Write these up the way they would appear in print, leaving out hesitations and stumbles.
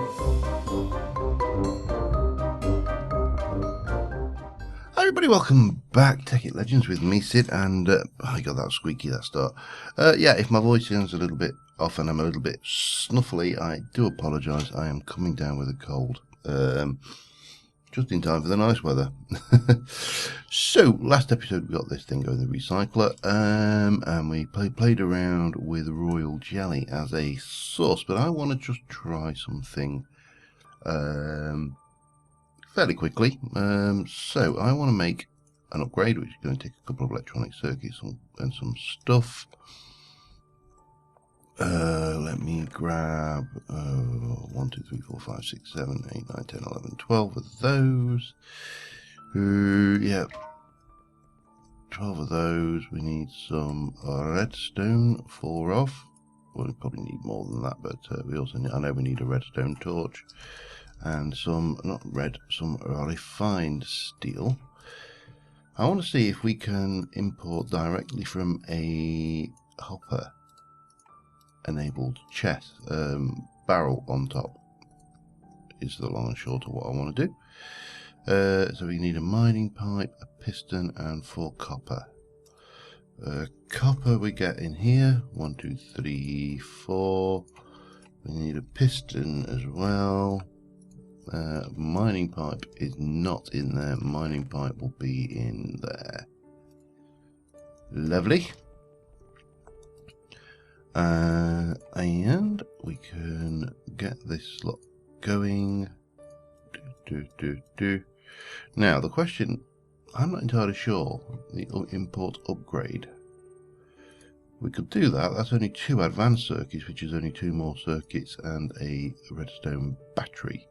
Hi everybody, welcome back. Tekkit Legends with me, Sid, and I got that squeaky, that start. Yeah, if my voice sounds a little bit off and I'm a little bit snuffly, I do apologise. I am coming down with a cold, just in time for the nice weather. So, last episode we got this thing going, the recycler, and we played around with royal jelly as a sauce, but I want to just try something fairly quickly. So I want to make an upgrade, which is going to take a couple of electronic circuits and some stuff. Let me grab 1, 2, 3, 4, 5, 6, 7, 8, 9, 10, 11, 12 of those. Yeah, 12 of those. We need some redstone, 4 of. Well, we probably need more than that, but we also need, I know we need a redstone torch. And some, not red, some refined steel. I want to see if we can import directly from a hopper enabled chest. Barrel on top is the long and short of what I want to do. So we need a mining pipe, a piston, and 4 copper. Copper we get in here, 1, 2, 3, 4. We need a piston as well. Mining pipe is not in there. Mining pipe will be in there. Lovely. And we can get this lot going. Now the question, I'm not entirely sure, the import upgrade. We could do that. That's only 2 advanced circuits, which is only 2 more circuits and a redstone battery.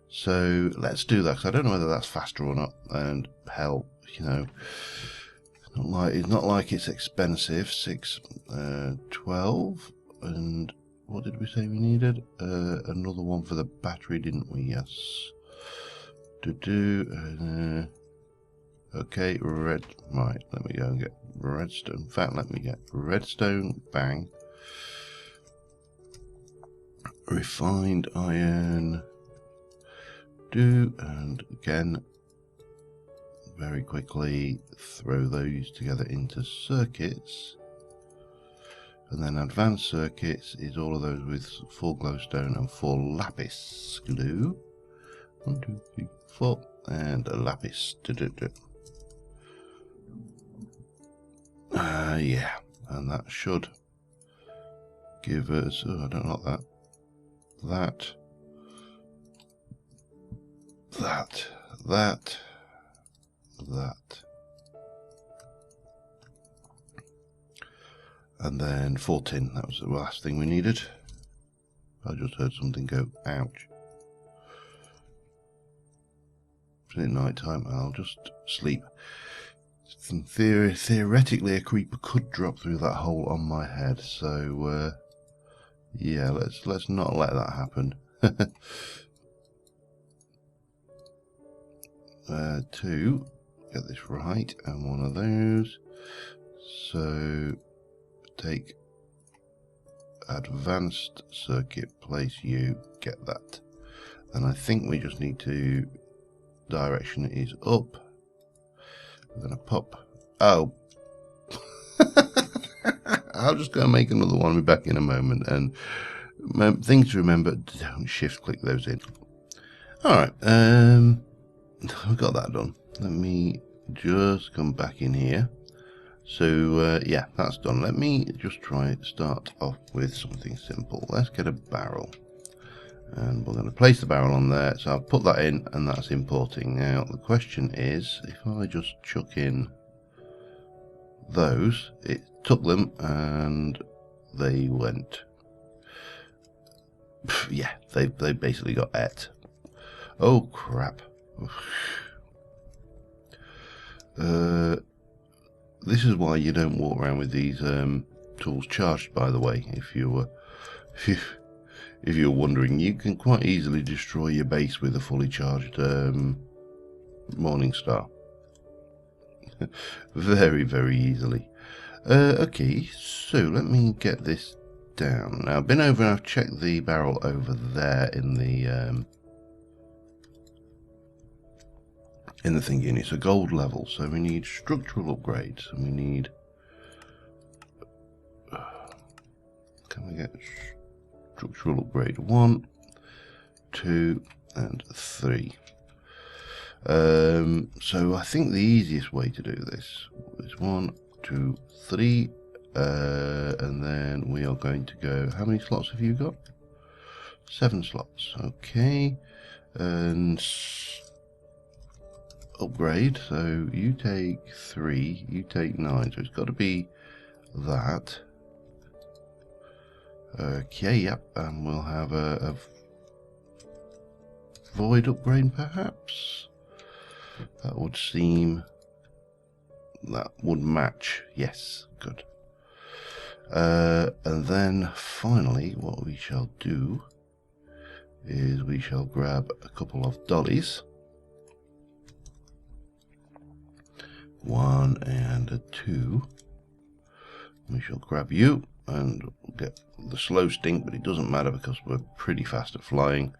So let's do that, because I don't know whether that's faster or not. And hell, you know, it's not like it's expensive. 6, 12, and what did we say we needed? Another one for the battery, didn't we? Yes. Okay, red. Right, let me go and get redstone. In fact, let me get redstone. Bang. Refined iron. And again, very quickly throw those together into circuits, and then advanced circuits is all of those with 4 glowstone and 4 lapis glue. 1, 2, 3, 4, and a lapis. Yeah, and that should give us, oh, I don't like that. That. And then 4 tin, that was the last thing we needed. I just heard something go, ouch. It's night time, I'll just sleep. In theory, theoretically a creeper could drop through that hole on my head, so yeah, let's not let that happen. 2, get this right, and 1 of those. So take advanced circuit, place you, get that. And I think we just need to, direction is up. We're going to pop, oh. I'll just go and make another one. I'll be back in a moment. And things to remember, don't shift click those in. Alright, we got that done. Let me just come back in here. So yeah, that's done. Let me just start off with something simple. Let's get a barrel, and we're going to place the barrel on there. So I'll put that in, and that's importing. Now the question is, if I just chuck in those, it took them and they went. Yeah, they basically got et. Oh crap. This is why you don't walk around with these tools charged, by the way. If you're wondering, you can quite easily destroy your base with a fully charged Morning Star. Very, very easily. Okay, so let me get this down. Now I've been over and I've checked the barrel over there in the thingy, and it's a gold level, so we need structural upgrades, and we need, can we get structural upgrade 1, 2 and 3? So I think the easiest way to do this is 1, 2, 3, and then we are going to go, how many slots have you got? 7 slots, okay, and upgrade, so you take 3, you take 9, so it's got to be that. Okay, yep, and we'll have a void upgrade perhaps. That would seem, that would match, yes, good. And then finally what we shall do is we shall grab a couple of dollies. 1 and a 2. We shall grab you and we'll get the slow stink, but it doesn't matter because we're pretty fast at flying.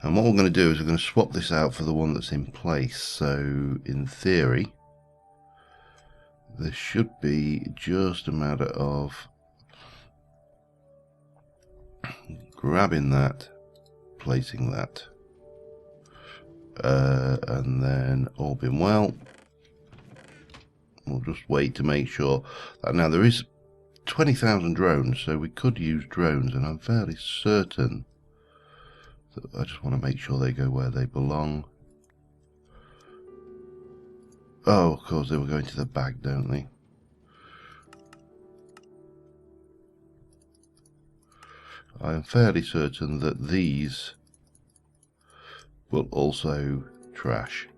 And what we're going to do is we're going to swap this out for the one that's in place. So in theory, this should be just a matter of grabbing that, placing that, and then all being well, we'll just wait to make sure that, now there is 20,000 drones, so we could use drones, and I'm fairly certain that I just want to make sure they go where they belong. Oh, of course, they were going to the bag, don't they? I am fairly certain that these will also trash.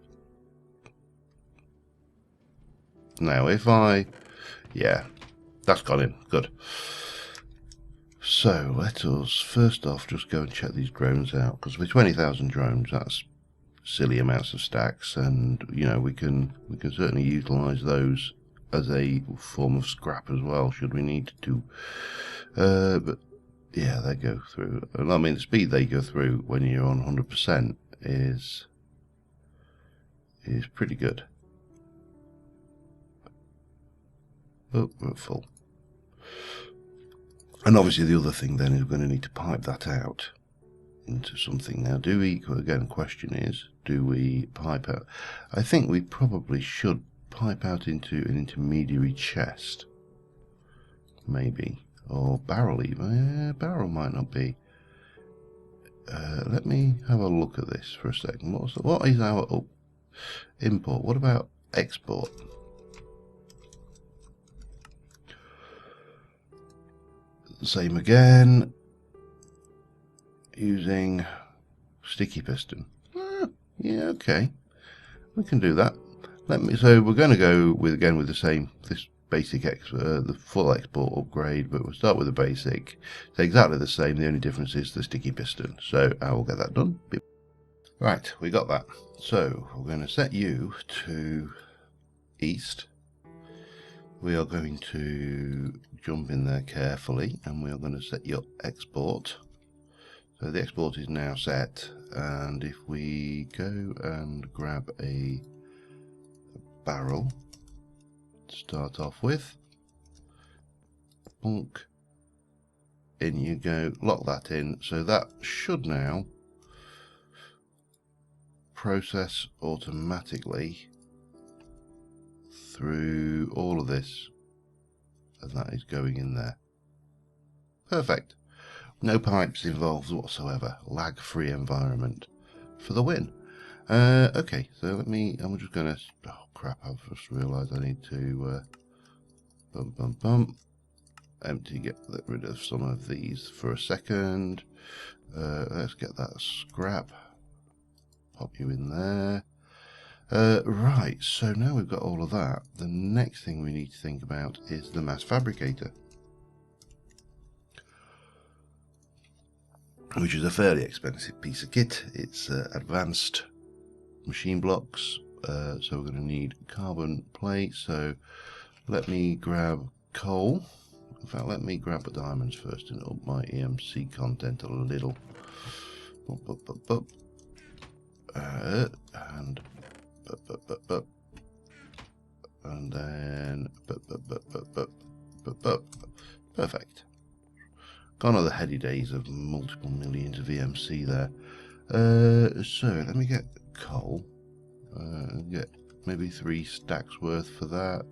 Now, if I... yeah, that's gone in. Good. So, let us first off just go and check these drones out, because with 20,000 drones, that's silly amounts of stacks, and, you know, we can certainly utilise those as a form of scrap as well, should we need to. But, yeah, they go through. And I mean, the speed they go through when you're on 100% is pretty good. Oh, we're at full. And obviously the other thing then is we're going to need to pipe that out into something. Now, do we, again, question is, do we pipe out? I think we probably should pipe out into an intermediary chest. Maybe. Or barrel even. Barrel might not be. Let me have a look at this for a second. What is our import? What about export? Same again, using sticky piston. Yeah, okay, we can do that. So we're going to go with the same, this basic the full export upgrade, but we'll start with the basic. It's exactly the same. The only difference is the sticky piston. So I will get that done. Right, we got that. So we're going to set you to east. We are going to jump in there carefully, and we are going to set your export. So the export is now set, and if we go and grab a barrel to start off with, bonk, in you go, lock that in. So that should now process automatically through all of this, and that is going in there. Perfect. No pipes involved whatsoever. Lag-free environment for the win. Okay, so I'm just going to, oh crap, I've just realised I need to empty, get rid of some of these for a second. Let's get that scrap, pop you in there. Right, so now we've got all of that, the next thing we need to think about is the mass fabricator, which is a fairly expensive piece of kit. It's advanced machine blocks, so we're going to need carbon plate. So let me grab coal In fact, let me grab the diamonds first and up my EMC content a little. And then perfect. Gone are the heady days of multiple millions of EMC there. So let me get coal. Get maybe 3 stacks worth for that.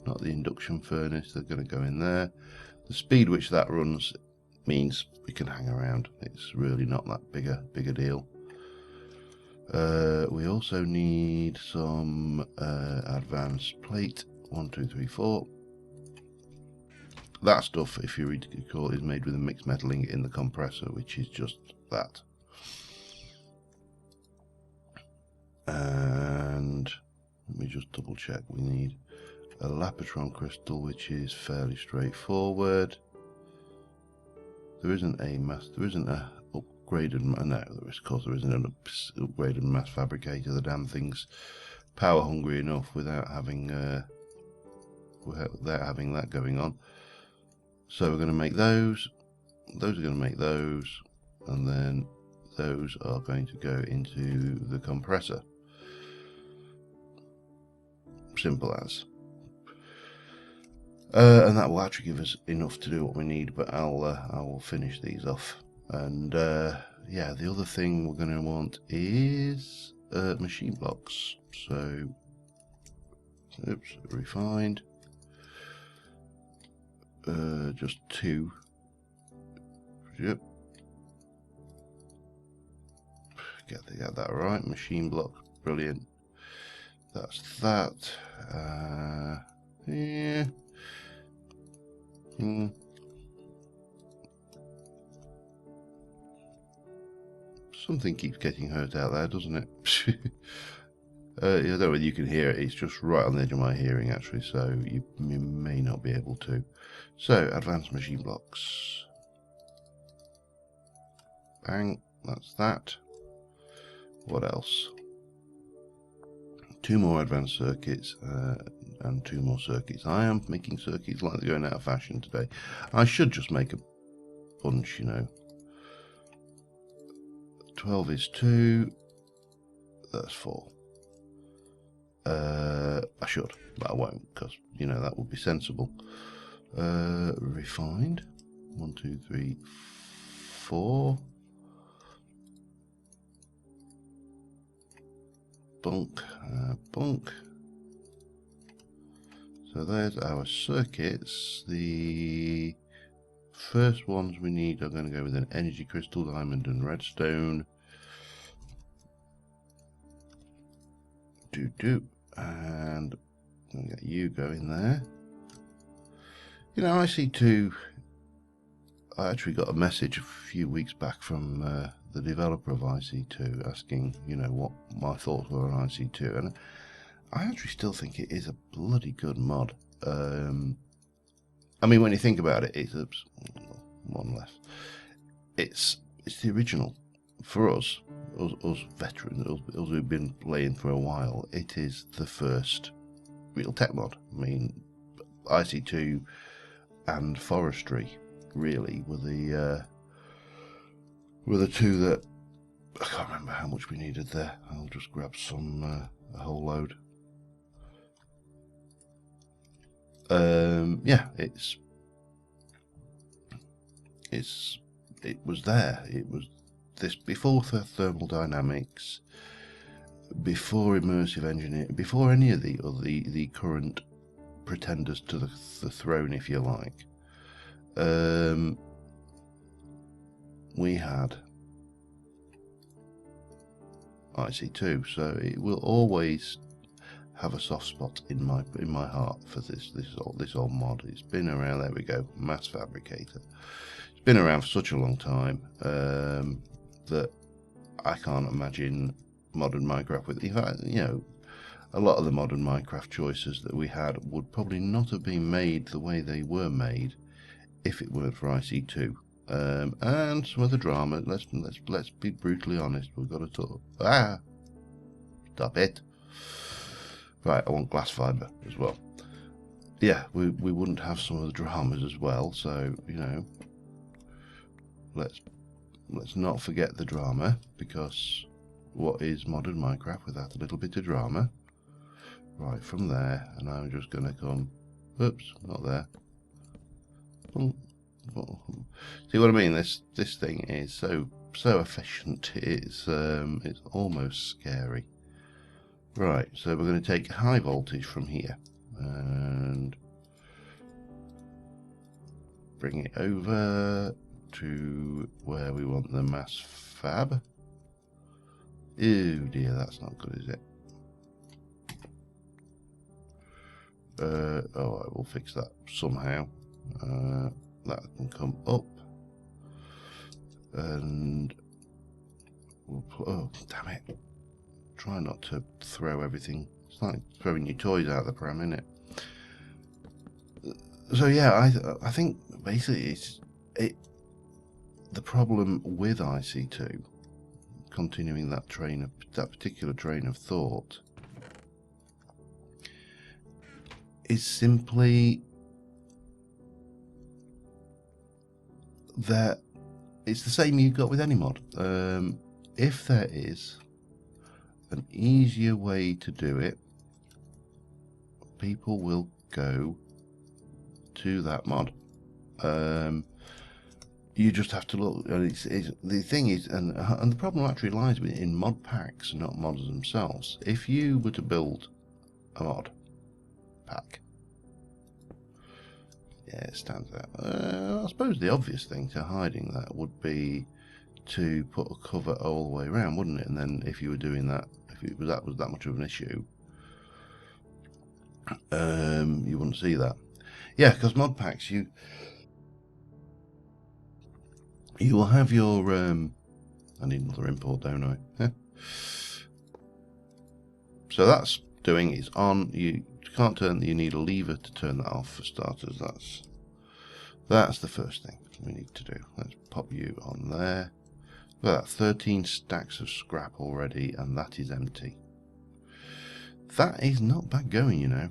Not the induction furnace, they're going to go in there. The speed which that runs means we can hang around. It's really not that big a deal. We also need some advanced plate. 1, 2, 3, 4. That stuff, if you recall, is made with a mixed metal ingot in the compressor, which is just that. And let me just double check. We need a Lapotron crystal, which is fairly straightforward. There isn't a upgraded, no, of course there isn't an upgraded mass fabricator. The damn thing's power hungry enough without having that going on. So we're going to make those. Those are going to make those, and then those are going to go into the compressor. Simple as. And that will actually give us enough to do what we need, but I will finish these off. And yeah, the other thing we're going to want is machine blocks. So, oops, refined. Just 2. Yep. Get that right. Machine block, brilliant. That's that. Yeah. Something keeps getting hurt out there, doesn't it? I don't know whether you can hear it. It's just right on the edge of my hearing, actually, so you may not be able to. So, advanced machine blocks. Bang, that's that. What else? 2 more advanced circuits and 2 more circuits. I am making circuits like they're going out of fashion today. I should just make a bunch, you know. 12 is 2. That's 4. I should, but I won't, because, you know, that would be sensible. Refined. 1, 2, 3, 4. Bunk, bunk. So there's our circuits. The first ones we need are going to go with an energy crystal, diamond and redstone. And I'm going to get you going there. You know, IC2, I actually got a message a few weeks back from the developer of IC2 asking, you know, what my thoughts were on IC2, and I actually still think it is a bloody good mod. I mean, when you think about it, it's one left. It's the original for us veterans, us who've been playing for a while. It is the first real tech mod. I mean, IC2 and forestry really were the 2 that I can't remember how much we needed there. I'll just grab some a whole load. Yeah, it was there. It was this before the thermal dynamics, before immersive engineering, before any of the current pretenders to the throne, if you like. We had IC2, so it will always have a soft spot in my heart for this old mod. It's been around. There we go, Mass Fabricator. It's been around for such a long time that I can't imagine modern Minecraft with. In fact, you know, a lot of the modern Minecraft choices that we had would probably not have been made the way they were made if it weren't for IC2. And some of the drama. Let's be brutally honest. We've got to talk. Stop it. Right, I want glass fiber as well. yeah, we wouldn't have some of the dramas as well. So, you know, let's not forget the drama, because what is modern Minecraft without a little bit of drama? Right, from there, and I'm just going to come, oops, not there. See what I mean? This thing is so efficient. It's almost scary. Right, so we're going to take high voltage from here and bring it over to where we want the Mass Fab. Oh dear, that's not good, is it? Oh, I will fix that somehow. That can come up, and we'll put, oh damn it! Try not to throw everything. It's like throwing your toys out the pram, isn't it? So yeah, I think basically the problem with IC2, continuing that particular train of thought, is simply that it's the same you've got with any mod. If there is an easier way to do it, people will go to that mod. You just have to look, and the thing is, and the problem actually lies in mod packs, not mods themselves. If you were to build a mod pack, yeah, it stands out. I suppose the obvious thing to hiding that would be to put a cover all the way around, wouldn't it? And then if you were doing that, if that was that much of an issue, you wouldn't see that. Yeah, because mod packs, you will have your I need another import, don't I? So that's doing, it's on. You can't turn, you need a lever to turn that off for starters. That's the first thing we need to do. Let's pop you on there. Look at that, 13 stacks of scrap already, and that is empty. That is not bad going, you know.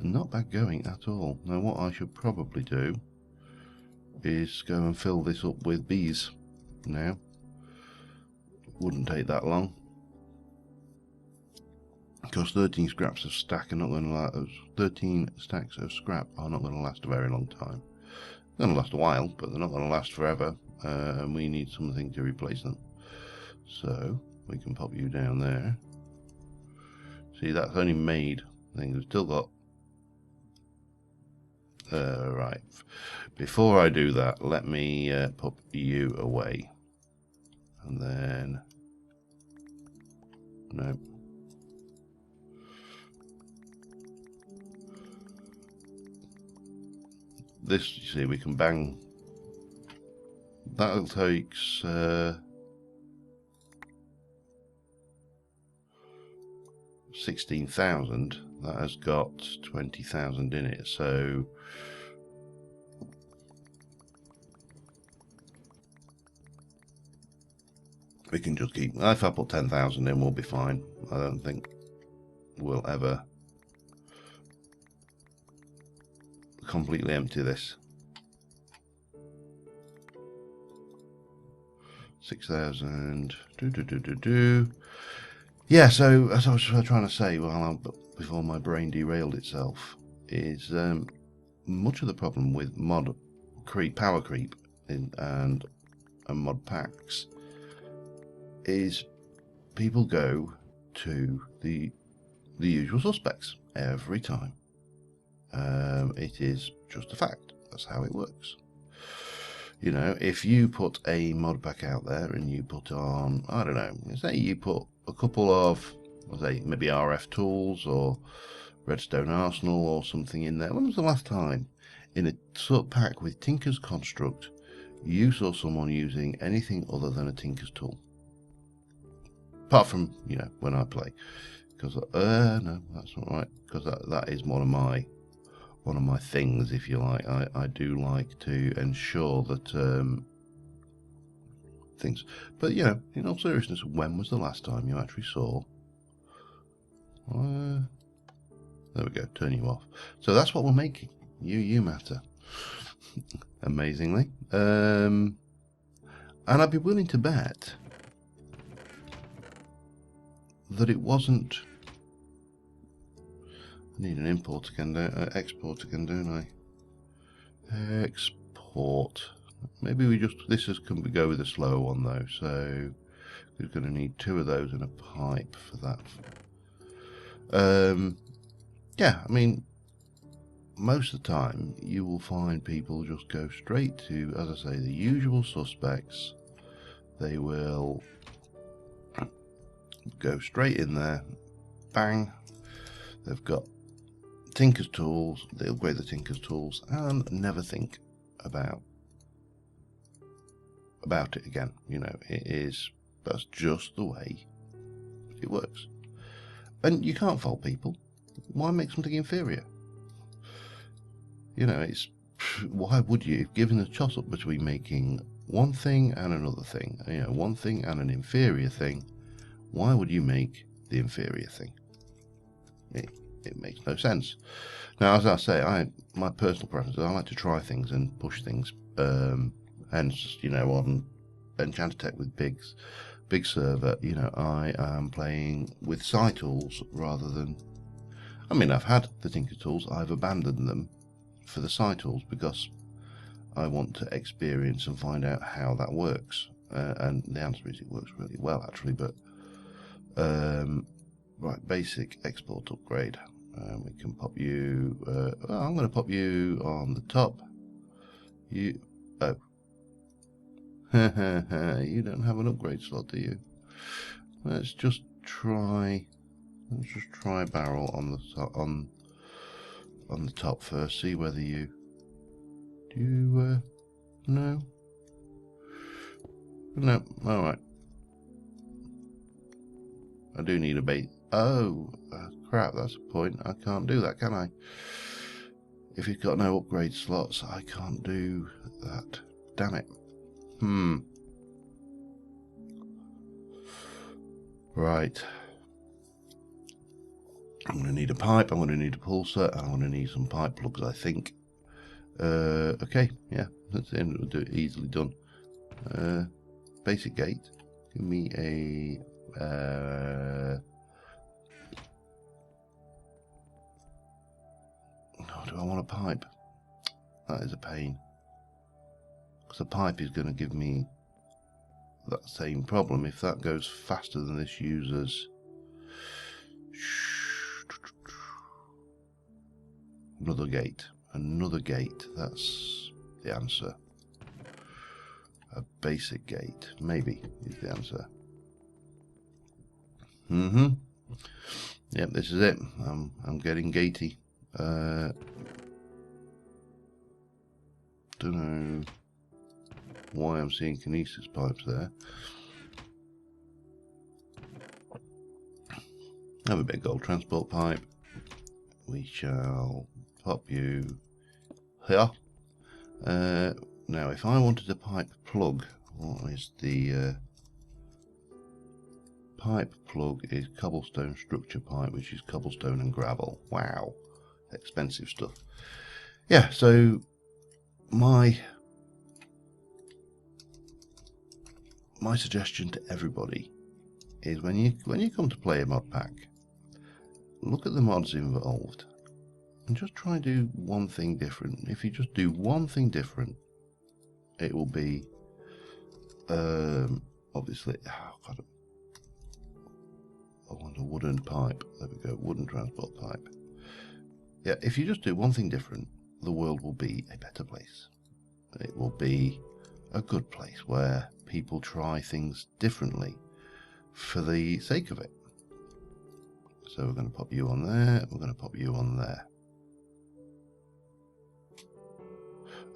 Not bad going at all. Now what I should probably do is go and fill this up with bees now. Wouldn't take that long, because 13 scraps of stack are not going to last. 13 stacks of scrap are not going to last a very long time. They're going to last a while, but they're not going to last forever, and we need something to replace them. So we can pop you down there. See, that's only made. I think we've still got. Right. Before I do that, let me pop you away, and then no. This, you see, we can bang. That'll take 16,000. That has got 20,000 in it, so we can just keep. If I put 10,000 in, we'll be fine. I don't think we'll ever completely empty this. 6,000. Yeah, so as I was trying to say, before my brain derailed itself, is much of the problem with mod creep, power creep, and mod packs is people go to the usual suspects every time. It is just a fact. That's how it works. You know, if you put a mod pack out there and you put on, I don't know, say you put a couple of, say, maybe RF tools or Redstone Arsenal or something in there. When was the last time in a sort of pack with Tinker's Construct you saw someone using anything other than a Tinker's tool? Apart from, you know, when I play. Because, no, that's not right. Because that is one of my things, if you like. I do like to ensure that things. But, you know, in all seriousness, when was the last time you actually saw There we go, turn you off. So that's what we're making. You matter. Amazingly. And I'd be willing to bet that it wasn't... I need an import again, export again, don't I? Export. Maybe we just... This is, can we go with a slow one though, so we're going to need 2 of those and a pipe for that. Yeah, I mean, most of the time you will find people just go straight to, as I say, the usual suspects. They will go straight in there, bang, they've got Tinker's tools, they upgrade the Tinker's tools and never think about it again. You know, that's just the way it works. And you can't fault people. Why make something inferior? You know, why would you? If given a toss up between making one thing and another thing, you know, one thing and an inferior thing, why would you make the inferior thing? It makes no sense. Now, as I say, my personal preference is I like to try things and push things. Hence, you know, on Enchanted Tech with big server, you know, I am playing with side tools rather than... I mean, I've had the Tinker tools, I've abandoned them for the side tools because I want to experience and find out how that works. And the answer is it works really well, actually. But right, basic export upgrade. We can pop you... well, I'm going to pop you on the top. Oh. You don't have an upgrade slot, do you? Let's just try barrel on the top first. See whether you no. All right. I do need a bait. Oh crap! That's a point. I can't do that, can I? If you've got no upgrade slots, I can't do that. Damn it. Right. I'm going to need a pipe, I'm going to need a pulser, and I'm going to need some pipe plugs, I think. Okay, yeah, that's it. We'll do it easily done. Basic gate. Give me a... oh, do I want a pipe? That is a pain. Because a pipe is going to give me that same problem. If that goes faster than this user's... Another gate, that's the answer. A basic gate, maybe, is the answer. Yep, this is it. I'm getting gatey. Don't know why I'm seeing kinesis pipes there. Have a bit of gold transport pipe. We shall pop you here. Now, if I wanted a pipe plug, what is the pipe plug? Is cobblestone structure pipe, which is cobblestone and gravel. Wow, expensive stuff. Yeah, so my suggestion to everybody is when you come to play a mod pack, look at the mods involved and just try and do one thing different. If you just do one thing different, it will be obviously, oh God, I want a wooden pipe. There we go, wooden transport pipe. Yeah, if you just do one thing different, the world will be a better place. It will be a good place where people try things differently for the sake of it. So we're going to pop you on there, we're going to pop you on there.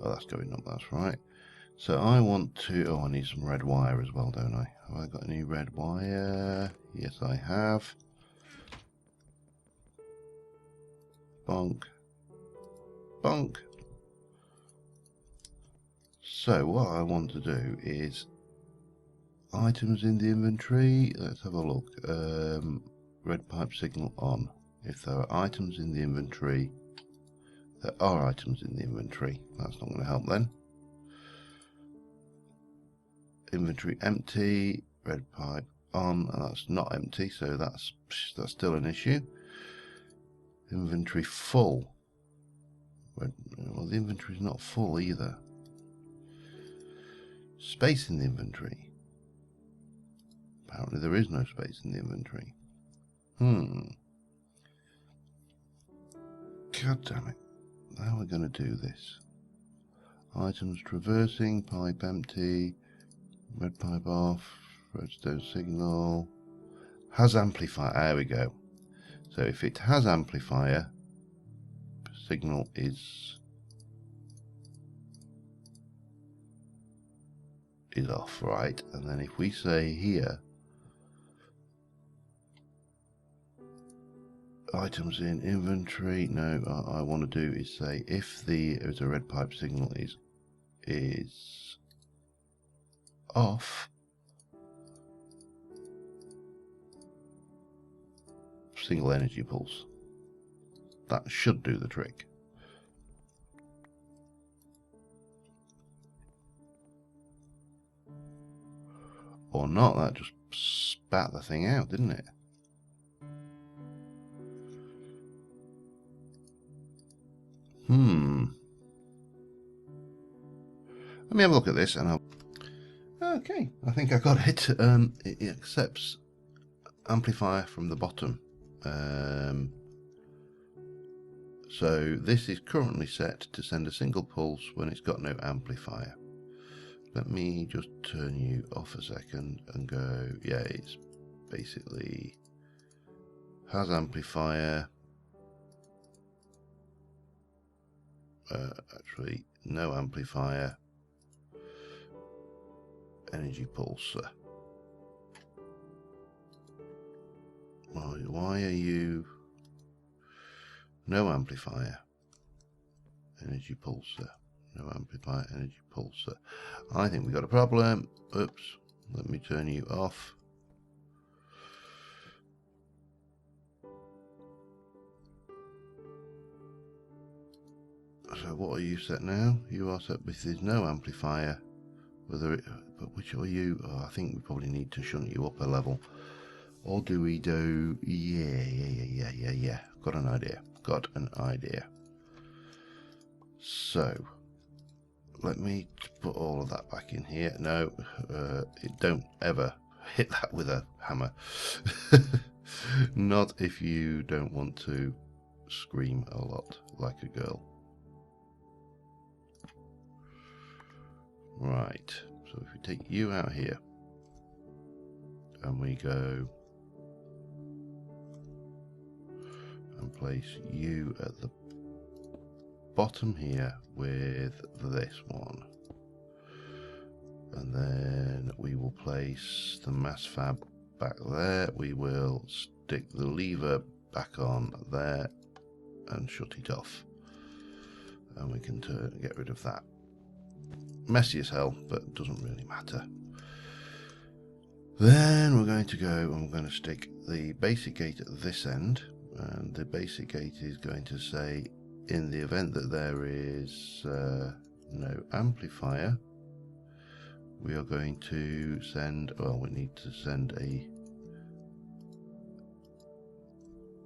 Oh, that's going up, that's right. So I want to, oh, I need some red wire as well, don't I? Have I got any red wire? Yes, I have. Bonk. Bonk. So what I want to do is items in the inventory. Let's have a look. Red pipe signal on. If there are items in the inventory, there are items in the inventory. That's not going to help then. Inventory empty, red pipe on, and that's not empty, so that's still an issue. Inventory full. Well, the inventory is not full either. Space in the inventory. Apparently there is no space in the inventory. God damn it. How are we going to do this? Items traversing, pipe empty, red pipe off, redstone signal. Has amplifier. There we go. So if it has amplifier, signal is off, right? And then if we say here, items in inventory, no, I want to do is say if there's a red pipe signal is off, single energy pulse. That should do the trick. Or not, that just spat the thing out, didn't it? Let me have a look at this and I'll... Okay, I think I got it. It accepts amplifier from the bottom. So this is currently set to send a single pulse when it's got no amplifier. Let me just turn you off a second and go, yeah, it's basically has amplifier. Actually, no amplifier. Energy pulsar. Why are you... No amplifier. Energy pulsar. No amplifier, energy pulsar. I think we got a problem. Oops. Let me turn you off. So what are you set now? You are set with this no amplifier. But which are you? Oh, I think we probably need to shunt you up a level. Or do we do... Yeah. Got an idea. So, let me put all of that back in here. No, don't ever hit that with a hammer. Not if you don't want to scream a lot like a girl. Right, so if we take you out here and we go and place you at the bottom here with this one, and then we will place the Mass Fab back there. We will stick the lever back on there and shut it off, and we can get rid of that. Messy as hell, but doesn't really matter. Then we're going to go and we're going to stick the basic gate at this end, and the basic gate is going to say, in the event that there is no amplifier, we are going to send, well, we need to send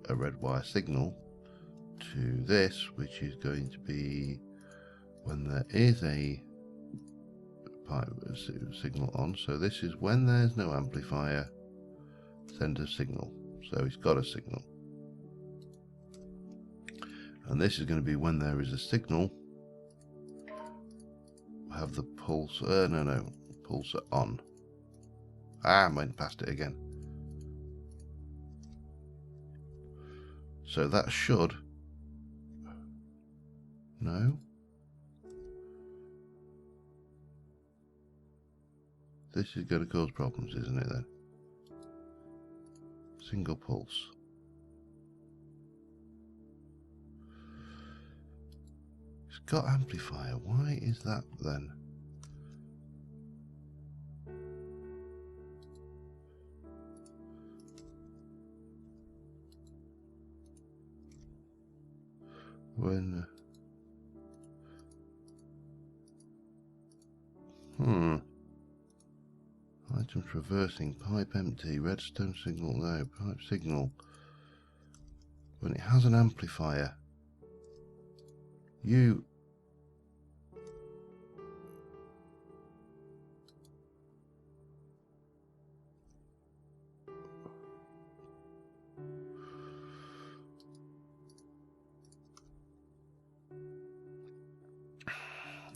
a red wire signal to this, which is going to be when there is a signal on. So this is when there's no amplifier, send a signal. So it's got a signal. And this is going to be when there is a signal, have the pulsar, pulsar on. I went past it again. So that should, no, this is going to cause problems, isn't it then? Single pulse. It's got amplifier. Why is that then? When items reversing, pipe empty, redstone signal, no, pipe signal. When it has an amplifier, you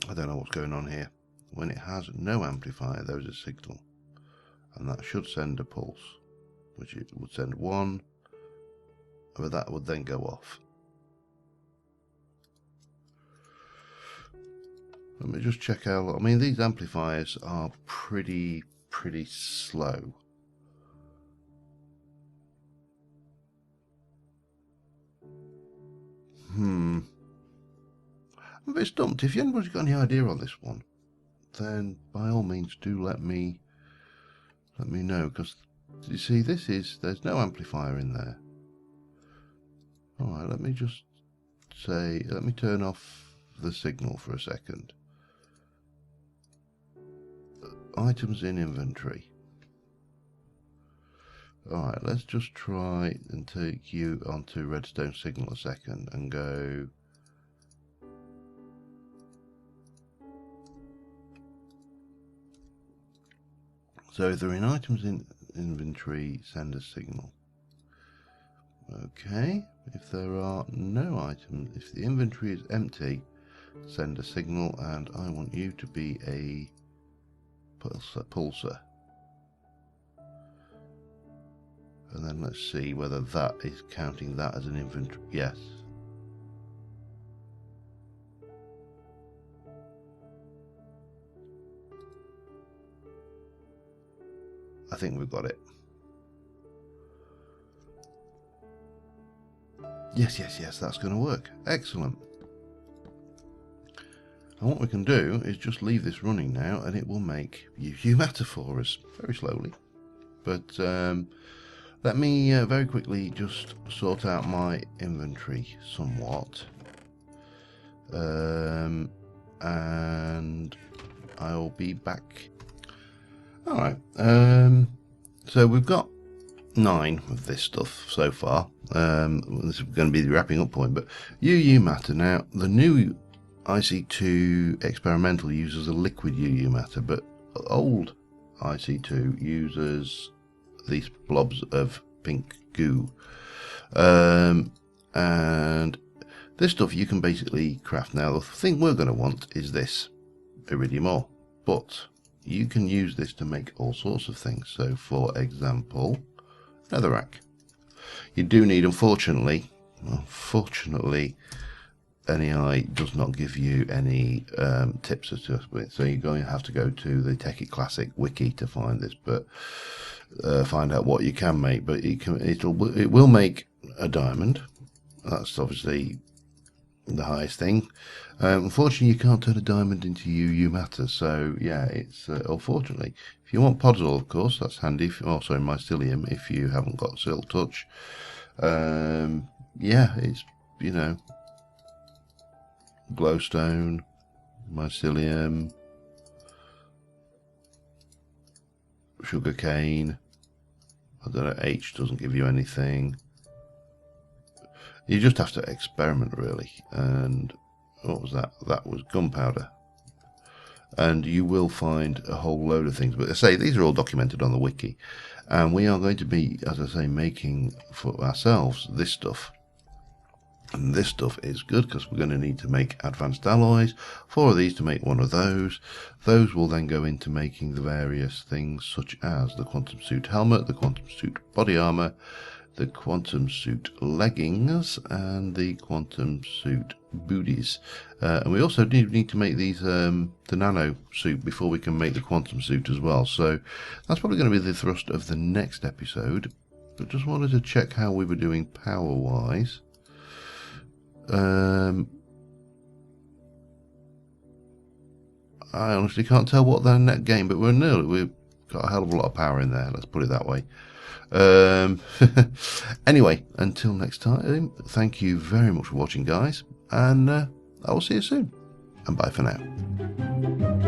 I don't know what's going on here. When it has no amplifier, there's a signal, and that should send a pulse, which it would send one, but that would then go off. Let me just check out. I mean, these amplifiers are pretty slow. I'm a bit stumped. If anybody's got any idea on this one, then by all means do let me know, because you see, there's no amplifier in there. Alright, let me just say, let me turn off the signal for a second. Items in inventory. Alright, let's just try and take you onto redstone signal a second and go. So if they're in items in inventory, send a signal. Okay, if there are no items, if the inventory is empty, send a signal, and I want you to be a pulsar. And then let's see whether that is counting that as an inventory. Yes. I think we've got it. Yes, that's going to work. Excellent. And what we can do is just leave this running now, and it will make UU matter for us, very slowly. But let me very quickly just sort out my inventory somewhat. And I'll be back. Alright, so we've got 9 of this stuff so far. This is going to be the wrapping up point, but UU matter. Now, the new IC2 experimental uses a liquid UU matter, but old IC2 uses these blobs of pink goo. And this stuff you can basically craft. Now, the thing we're going to want is this iridium ore, but you can use this to make all sorts of things. So, for example, netherrack. You do need, unfortunately, NEI does not give you any tips as to it, so you're going to have to go to the Tekkit Classic wiki to find this, but find out what you can make. But it will make a diamond. That's obviously the highest thing. Unfortunately, you can't turn a diamond into UU matter, so yeah, it's unfortunately. If you want podzol, of course, that's handy. Also, mycelium if you haven't got silk touch. Yeah, it's, you know, glowstone, mycelium, sugarcane. I don't know, H doesn't give you anything. You just have to experiment, really. And what was that? That was gunpowder. And you will find a whole load of things. But I say, these are all documented on the wiki. And we are going to be, as I say, making for ourselves this stuff. And this stuff is good because we're going to need to make advanced alloys. 4 of these to make 1 of those. Those will then go into making the various things such as the quantum suit helmet, the quantum suit body armor, the quantum suit leggings, and the quantum suit booties. And we also need to make these the nano suit before we can make the quantum suit as well. So that's probably going to be the thrust of the next episode. But just wanted to check how we were doing power wise. I honestly can't tell what their net gain, but we've got a hell of a lot of power in there, let's put it that way. Anyway, until next time, thank you very much for watching, guys. and I will see you soon. And bye for now.